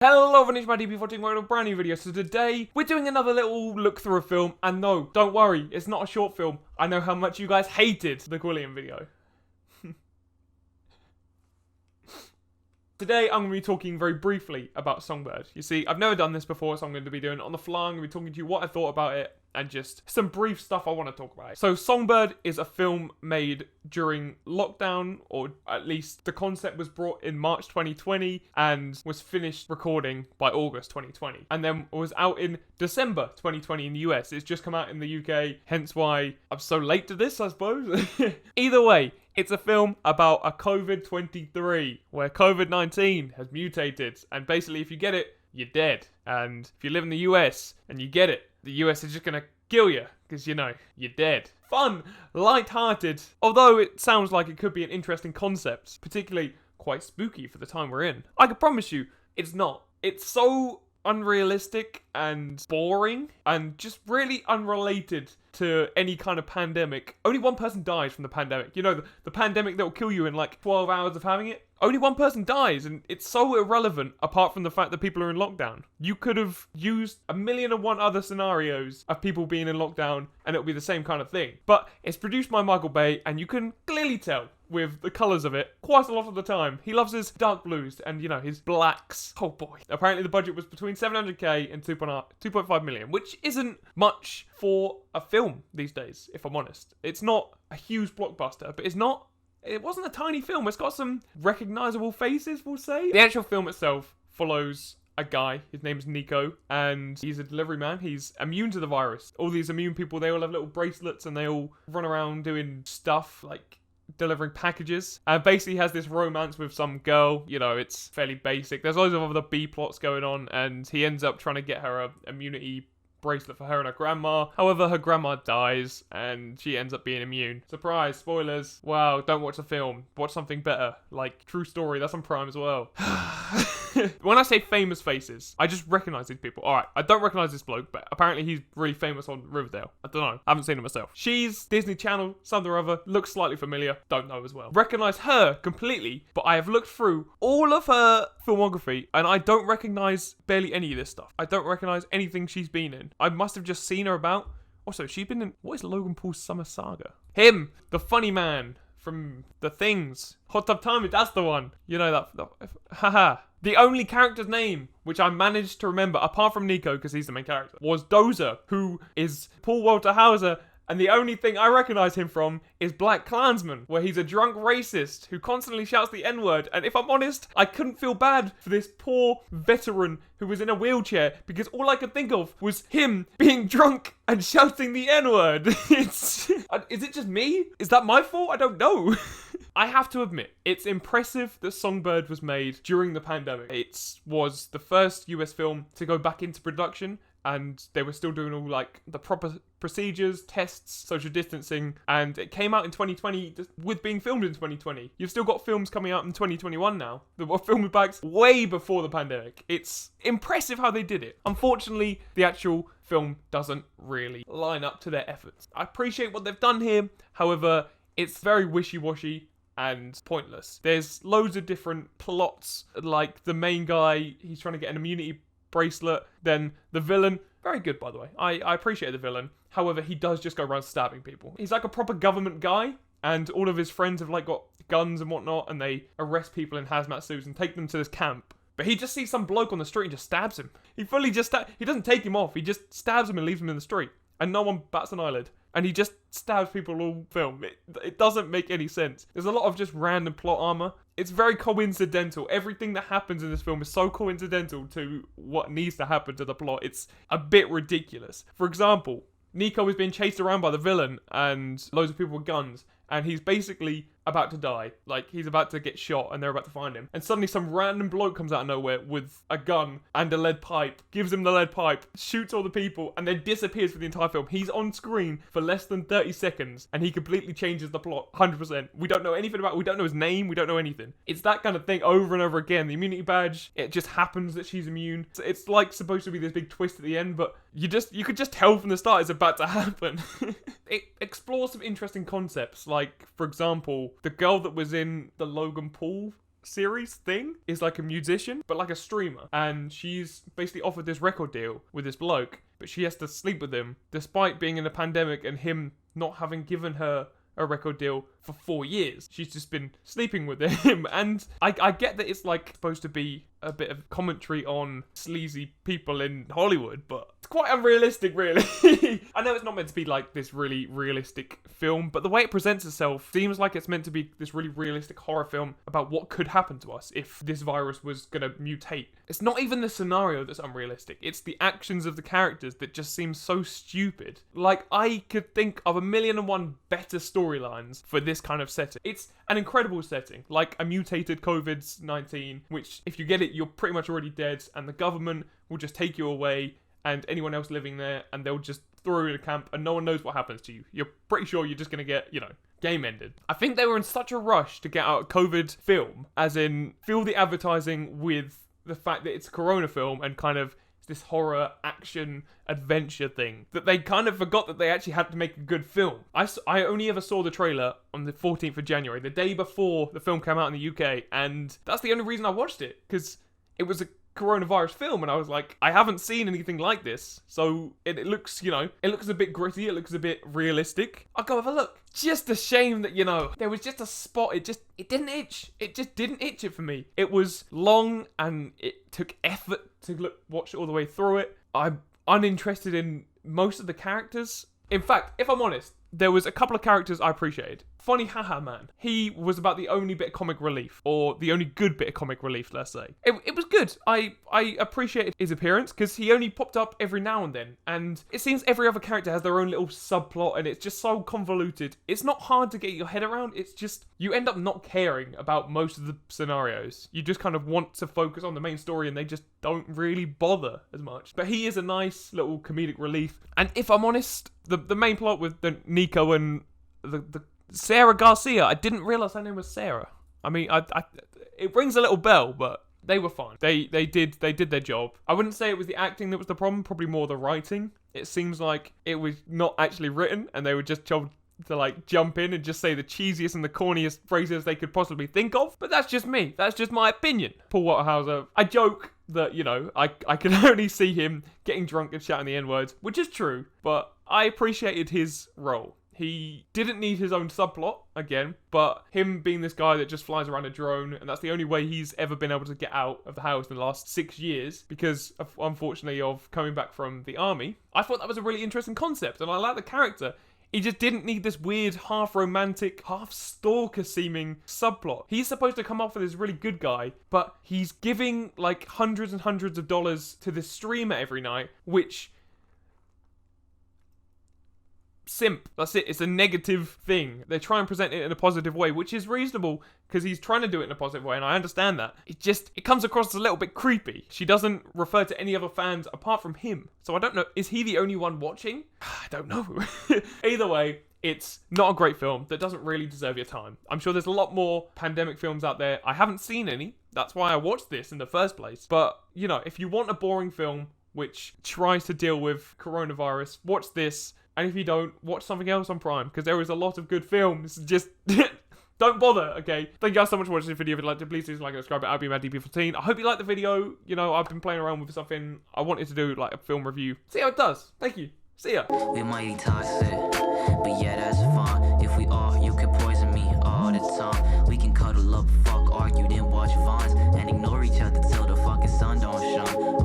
Hello everyone, it's my DB14 with a brand new video. So today, we're doing another little look through a film. And no, don't worry, it's not a short film. I know how much you guys hated the Quillian video. Today, I'm going to be talking very briefly about Songbird. You see, I've never done this before, so I'm going to be doing it on the fly. I'm going to be talking to you what I thought about it, and just some brief stuff I want to talk about. So Songbird is a film made during lockdown, or at least the concept was brought in March 2020 and was finished recording by August 2020. And then was out in December 2020 in the US. It's just come out in the UK, hence why I'm so late to this, I suppose. Either way, it's a film about a COVID-23, where COVID-19 has mutated, and basically if you get it, you're dead. And if you live in the US and you get it, the US is just gonna kill you, because, you know, you're dead. Fun, light-hearted, although it sounds like it could be an interesting concept, particularly quite spooky for the time we're in. I can promise you, it's not. It's so unrealistic and boring and just really unrelated to any kind of pandemic. Only one person dies from the pandemic. You know, the pandemic that will kill you in like 12 hours of having it. Only one person dies, and it's so irrelevant apart from the fact that people are in lockdown. You could have used 1,000,001 other scenarios of people being in lockdown and it'll be the same kind of thing. But it's produced by Michael Bay, and you can clearly tell with the colours of it quite a lot of the time. He loves his dark blues and, you know, his blacks. Oh boy. Apparently the budget was between 700k and 2.5 million, which isn't much for a film these days, if I'm honest. It's not a huge blockbuster, but it wasn't a tiny film. It's got some recognisable faces, we'll say. The actual film itself follows a guy. His name is Nico, and he's a delivery man. He's immune to the virus. All these immune people, they all have little bracelets, and they all run around doing stuff like delivering packages, and basically has this romance with some girl. You know, it's fairly basic. There's loads of other B plots going on, and he ends up trying to get her a immunity bracelet for her and her grandma. However, her grandma dies and she ends up being immune. Surprise, spoilers. Wow, don't watch the film. Watch something better. Like True Story, that's on Prime as well. When I say famous faces, I just recognise these people. Alright, I don't recognise this bloke, but apparently he's really famous on Riverdale. I don't know. I haven't seen him myself. She's Disney Channel, something or other. Looks slightly familiar. Don't know as well. Recognise her completely, but I have looked through all of her filmography and I don't recognise barely any of this stuff. I don't recognise anything she's been in. I must have just seen her about. Also, she's been in... What is Logan Paul's Summer Saga? Him! The funny man from The Things. Hot Tub Time, that's the one. You know that... Haha. The only character's name, which I managed to remember, apart from Nico, because he's the main character, was Dozer, who is Paul Walter Hauser. And the only thing I recognise him from is Black Klansman, where he's a drunk racist who constantly shouts the N-word. And if I'm honest, I couldn't feel bad for this poor veteran who was in a wheelchair, because all I could think of was him being drunk and shouting the N-word. Is it just me? Is that my fault? I don't know. I have to admit, it's impressive that Songbird was made during the pandemic. It was the first US film to go back into production, and they were still doing all like the proper procedures, tests, social distancing, and it came out in 2020 with being filmed in 2020. You've still got films coming out in 2021 now that were filmed back way before the pandemic. It's impressive how they did it. Unfortunately, the actual film doesn't really line up to their efforts. I appreciate what they've done here, however, it's very wishy-washy and pointless. There's loads of different plots, like the main guy, he's trying to get an immunity bracelet, then the villain, very good by the way, I appreciate the villain, however he does just go around stabbing people. He's like a proper government guy, and all of his friends have like got guns and whatnot, and they arrest people in hazmat suits and take them to this camp. But he just sees some bloke on the street and just stabs him. He fully just he doesn't take him off, he just stabs him and leaves him in the street, and no one bats an eyelid. And he just stabs people all film. It doesn't make any sense. There's a lot of just random plot armor. It's very coincidental. Everything that happens in this film is so coincidental to what needs to happen to the plot. It's a bit ridiculous. For example, Nico is being chased around by the villain and loads of people with guns. And he's basically about to die. Like, he's about to get shot and they're about to find him. And suddenly some random bloke comes out of nowhere with a gun and a lead pipe, gives him the lead pipe, shoots all the people, and then disappears for the entire film. He's on screen for less than 30 seconds and he completely changes the plot, 100%. We don't know anything about it. We don't know his name. We don't know anything. It's that kind of thing over and over again. The immunity badge, it just happens that she's immune. It's like supposed to be this big twist at the end, but you could just tell from the start it's about to happen. It explores some interesting concepts, like, for example, the girl that was in the Logan Paul series thing is like a musician, but like a streamer. And she's basically offered this record deal with this bloke, but she has to sleep with him despite being in a pandemic and him not having given her a record deal for 4 years. She's just been sleeping with him. And I get that it's like supposed to be a bit of commentary on sleazy people in Hollywood, but it's quite unrealistic, really. I know it's not meant to be like this really realistic film, but the way it presents itself seems like it's meant to be this really realistic horror film about what could happen to us if this virus was gonna mutate. It's not even the scenario that's unrealistic, it's the actions of the characters that just seem so stupid. Like, I could think of 1,000,001 better storylines for this kind of setting. It's an incredible setting, like a mutated COVID-19, which if you get it, you're pretty much already dead, and the government will just take you away and anyone else living there, and they'll just throw you in a camp and no one knows what happens to you. You're pretty sure you're just going to get, game ended. I think they were in such a rush to get out a COVID film, as in fill the advertising with the fact that it's a corona film and kind of this horror action adventure thing, that they kind of forgot that they actually had to make a good film. I only ever saw the trailer on the 14th of January, the day before the film came out in the UK, and that's the only reason I watched it, because it was a coronavirus film, and I was like, I haven't seen anything like this, so it looks, it looks a bit gritty, it looks a bit realistic. I'll go have a look. Just a shame that, there was just a spot, it didn't itch. It just didn't itch it for me. It was long, and it took effort to watch all the way through it. I'm uninterested in most of the characters. In fact, if I'm honest, there was a couple of characters I appreciated. Funny Haha Man. He was about the only bit of comic relief, or the only good bit of comic relief, let's say. It was good. I appreciated his appearance, because he only popped up every now and then, and it seems every other character has their own little subplot, and it's just so convoluted. It's not hard to get your head around, it's just, you end up not caring about most of the scenarios. You just kind of want to focus on the main story, and they just don't really bother as much. But he is a nice little comedic relief, and if I'm honest, the main plot with the Nico and the Sarah Garcia, I didn't realise her name was Sarah. I mean, it rings a little bell, but they were fine. They did their job. I wouldn't say it was the acting that was the problem, probably more the writing. It seems like it was not actually written, and they were just told to jump in and just say the cheesiest and the corniest phrases they could possibly think of. But that's just me. That's just my opinion. Paul Waterhauser, I joke that, I can only see him getting drunk and shouting the N-words, which is true, but I appreciated his role. He didn't need his own subplot, again, but him being this guy that just flies around a drone, and that's the only way he's ever been able to get out of the house in the last 6 years, because, unfortunately, of coming back from the army. I thought that was a really interesting concept, and I like the character. He just didn't need this weird, half-romantic, half-stalker-seeming subplot. He's supposed to come off as this really good guy, but he's giving, hundreds and hundreds of dollars to this streamer every night, which... simp. That's it. It's a negative thing. They try and present it in a positive way, which is reasonable because he's trying to do it in a positive way, and I understand that. It comes across as a little bit creepy. She doesn't refer to any other fans apart from him. So I don't know. Is he the only one watching? I don't know. Either way, it's not a great film that doesn't really deserve your time. I'm sure there's a lot more pandemic films out there. I haven't seen any. That's why I watched this in the first place. But, if you want a boring film which tries to deal with coronavirus, watch this. And if you don't, watch something else on Prime, because there is a lot of good films. Just don't bother, okay? Thank you guys so much for watching this video. If you'd like to, please like and subscribe. I'll be MadDP14. I hope you liked the video. I've been playing around with something. I wanted to do a film review. See how it does. Thank you. See ya. We might be toxic, but yeah, that's fine. If we are, you can poison me all the time. We can cuddle up, fuck, argue, then watch Vines, and ignore each other till the fucking sun don't shine.